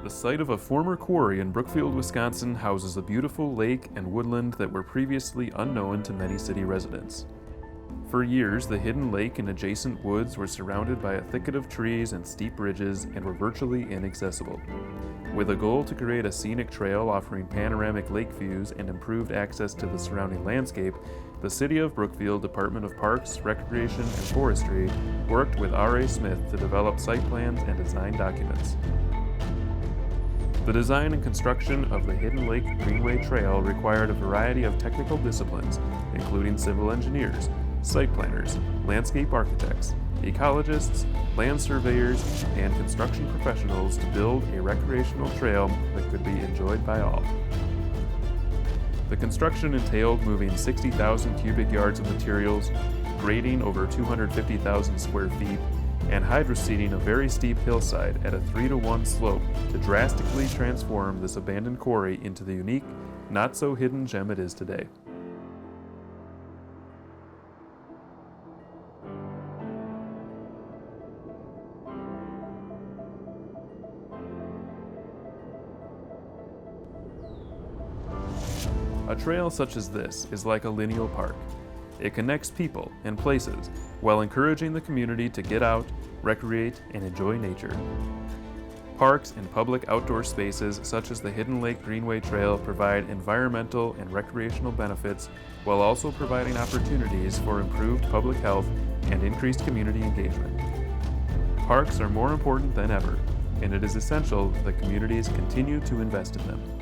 The site of a former quarry in Brookfield, Wisconsin houses a beautiful lake and woodland that were previously unknown to many city residents. For years, the hidden lake and adjacent woods were surrounded by a thicket of trees and steep ridges and were virtually inaccessible. With a goal to create a scenic trail offering panoramic lake views and improved access to the surrounding landscape, the City of Brookfield Department of Parks, Recreation, and Forestry worked with R.A. Smith to develop site plans and design documents. The design and construction of the Hidden Lake Greenway Trail required a variety of technical disciplines, including civil engineers, site planners, landscape architects, ecologists, land surveyors, and construction professionals to build a recreational trail that could be enjoyed by all. The construction entailed moving 60,000 cubic yards of materials, grading over 250,000 square feet, and hydroseeding a very steep hillside at a 3-to-1 slope to drastically transform this abandoned quarry into the unique, not-so-hidden gem it is today. A trail such as this is like a lineal park. It connects people and places while encouraging the community to get out, recreate, and enjoy nature. Parks and public outdoor spaces such as the Hidden Lake Greenway Trail provide environmental and recreational benefits while also providing opportunities for improved public health and increased community engagement. Parks are more important than ever, and it is essential that communities continue to invest in them.